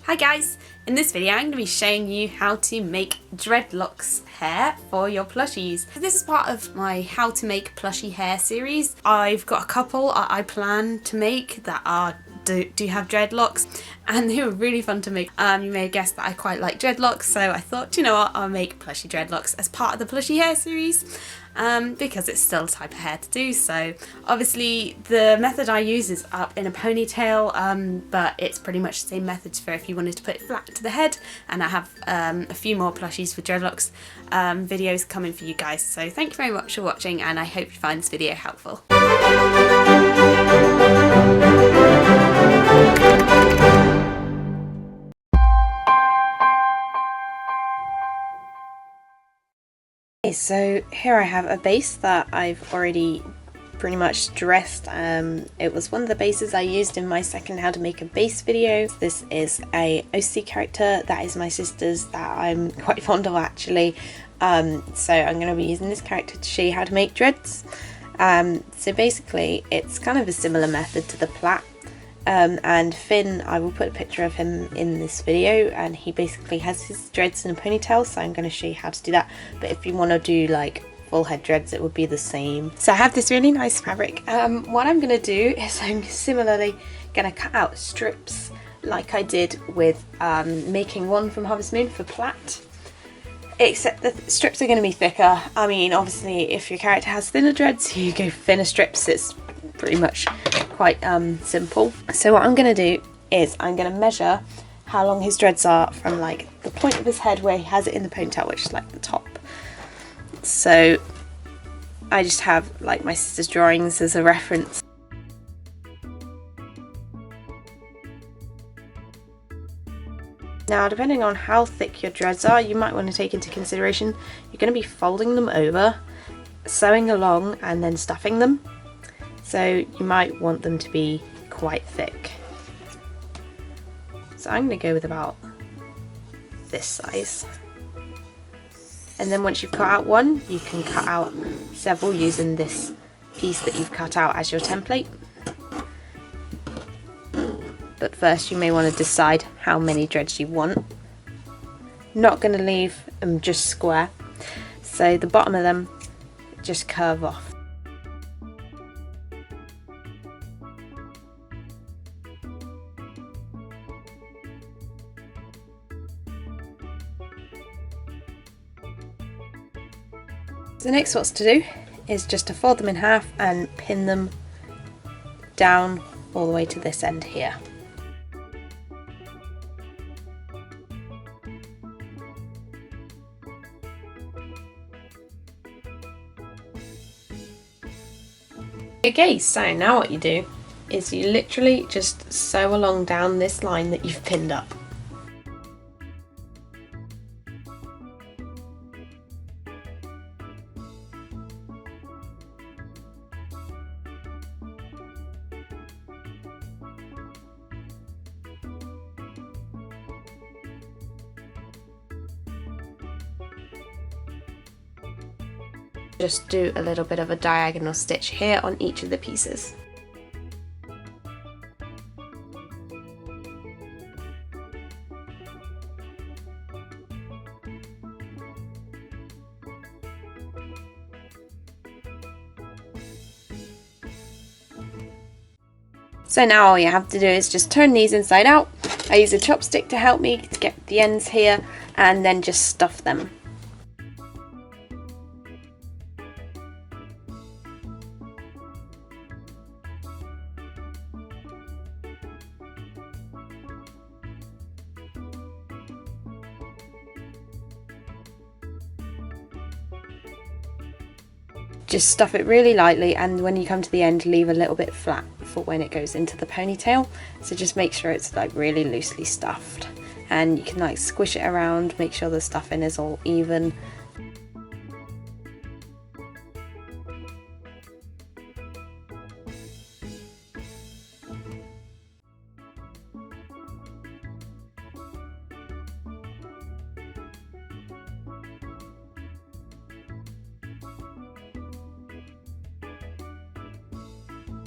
Hi guys! In this video I'm going to be showing you how to make dreadlocks hair for your plushies. This is part of my how to make plushie hair series. I've got a couple I plan to make that do have dreadlocks, and they were really fun to make. You may have guessed that I quite like dreadlocks, so I thought, you know what, I'll make plushie dreadlocks as part of the plushie hair series. Because it's still a type of hair to do. So obviously the method I use is up in a ponytail, but it's pretty much the same method for if you wanted to put it flat to the head, and I have a few more plushies for dreadlocks videos coming for you guys. So thank you very much for watching, and I hope you find this video helpful. So here I have a base that I've already pretty much dressed. It was one of the bases I used in my second how to make a base video. This is a OC character that is my sister's that I'm quite fond of actually. So I'm going to be using this character to show you how to make dreads. So basically it's kind of a similar method to the plait. And Fynn, I will put a picture of him in this video, and he basically has his dreads in a ponytail, so I'm going to show you how to do that. But if you want to do like full head dreads, it would be the same. So I have this really nice fabric. What I'm going to do is I'm similarly going to cut out strips like I did with making one from Harvest Moon for plait. Except the strips are going to be thicker. I mean, obviously if your character has thinner dreads, you go thinner strips. It's pretty much quite simple. So what I'm going to do is I'm going to measure how long his dreads are from like the point of his head where he has it in the ponytail, which is like the top. So I just have like my sister's drawings as a reference. Now, depending on how thick your dreads are, you might want to take into consideration you're going to be folding them over, sewing along, and then stuffing them. So you might want them to be quite thick. So I'm going to go with about this size. And then once you've cut out one, you can cut out several using this piece that you've cut out as your template. But first you may want to decide how many dreads you want. Not going to leave them just square, so the bottom of them just curve off. So next what's to do is just to fold them in half and pin them down all the way to this end here. Okay, so now what you do is you literally just sew along down this line that you've pinned up. Just do a little bit of a diagonal stitch here on each of the pieces. So now all you have to do is just turn these inside out. I use a chopstick to help me to get the ends here, and then just stuff them. Just stuff it really lightly, and when you come to the end, leave a little bit flat for when it goes into the ponytail. So just make sure it's like really loosely stuffed, and you can like squish it around, make sure the stuffing is all even.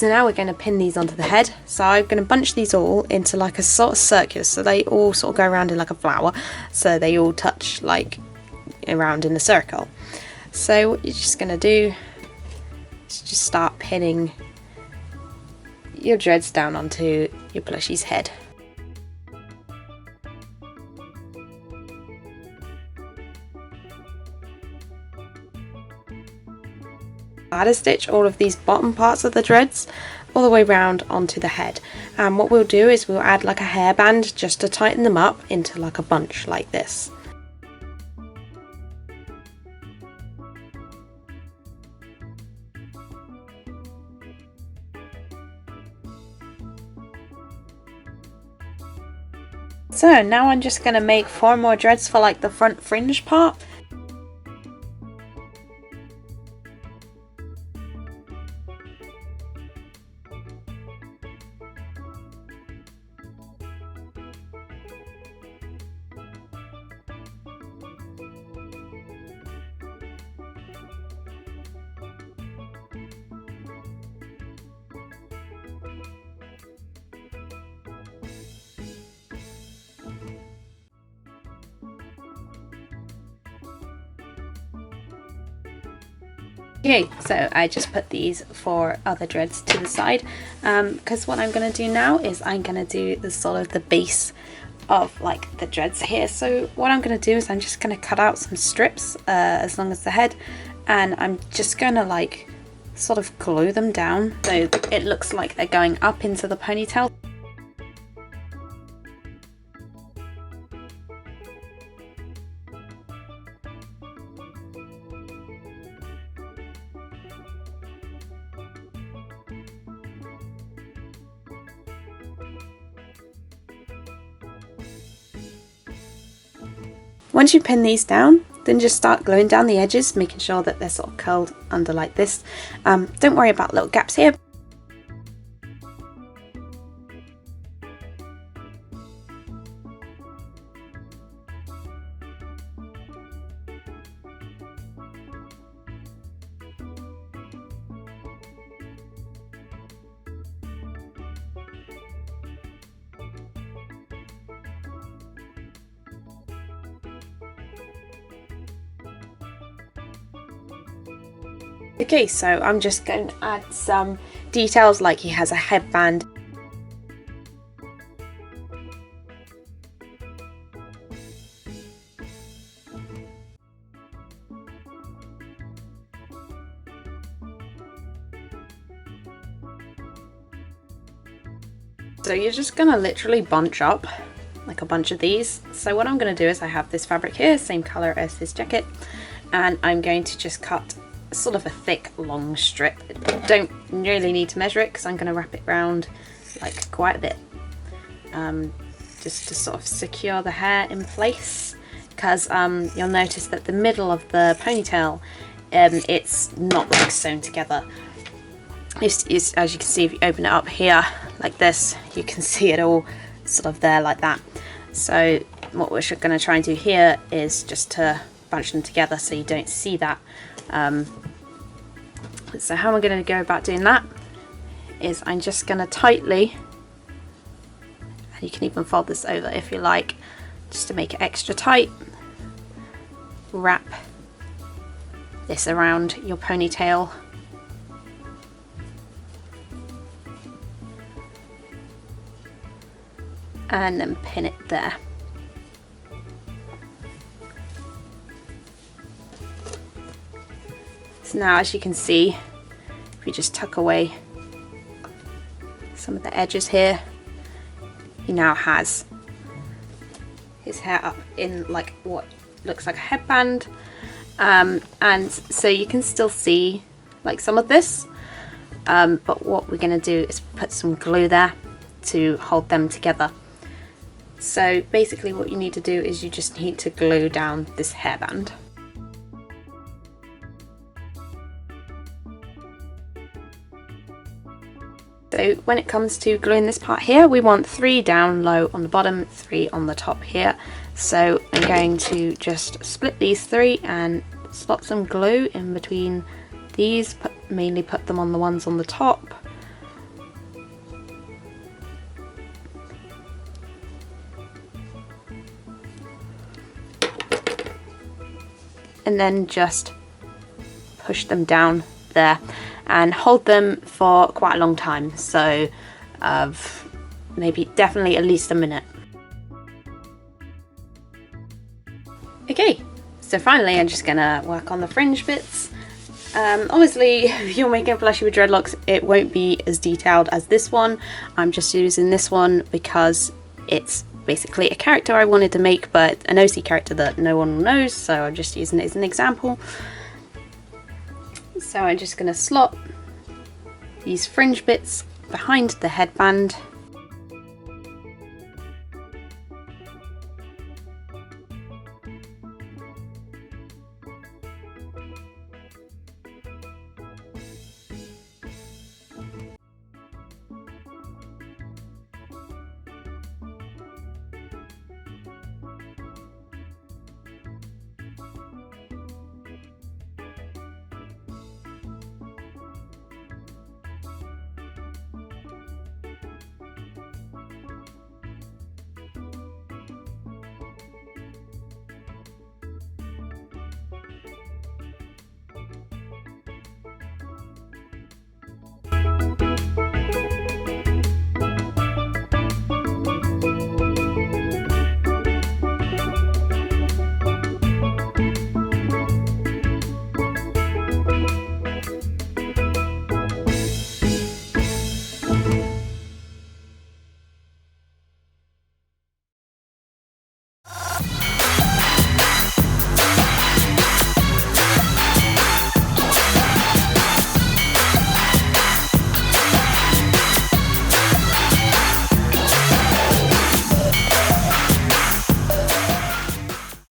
So now we're going to pin these onto the head. So I'm going to bunch these all into like a sort of circular, so they all sort of go around in like a flower, so they all touch like around in a circle. So what you're just going to do is just start pinning your dreads down onto your plushie's head. Ladder stitch all of these bottom parts of the dreads all the way round onto the head, and what we'll do is we'll add like a hairband just to tighten them up into like a bunch like this. So now I'm just going to make 4 more dreads for like the front fringe part. Okay, so I just put these 4 other dreads to the side, because what I'm going to do now is I'm going to do the sort of the base of like the dreads here. So what I'm going to do is I'm just going to cut out some strips as long as the head, and I'm just going to like sort of glue them down so it looks like they're going up into the ponytail. Once you pin these down, then just start gluing down the edges, making sure that they're sort of curled under like this. Don't worry about little gaps here. Okay, so I'm just going to add some details, like he has a headband. So you're just going to literally bunch up like a bunch of these. So what I'm going to do is I have this fabric here, same colour as his jacket, and I'm going to just cut sort of a thick long strip. Don't really need to measure it because I'm going to wrap it round like quite a bit, just to sort of secure the hair in place, because you'll notice that the middle of the ponytail, it's not like sewn together. As you can see, if you open it up here like this, you can see it all sort of there like that. So what we're going to try and do here is just to bunch them together so you don't see that. So how I'm going to go about doing that is I'm just going to tightly, and you can even fold this over if you like, just to make it extra tight, wrap this around your ponytail. And then pin it there. So now, as you can see, if we just tuck away some of the edges here, he now has his hair up in like what looks like a headband, and so you can still see like some of this, but what we're going to do is put some glue there to hold them together. So basically what you need to do is you just need to glue down this hairband. So when it comes to gluing this part here, we want 3 down low on the bottom, 3 on the top here. So I'm going to just split these 3 and slot some glue in between these, mainly put them on the ones on the top, and then just push them down there and hold them for quite a long time, so maybe definitely at least a minute. Okay, so finally I'm just gonna work on the fringe bits. Obviously if you're making a plushie with dreadlocks it won't be as detailed as this one. I'm just using this one because it's basically a character I wanted to make, but an OC character that no one knows, so I'm just using it as an example. So I'm just going to slot these fringe bits behind the headband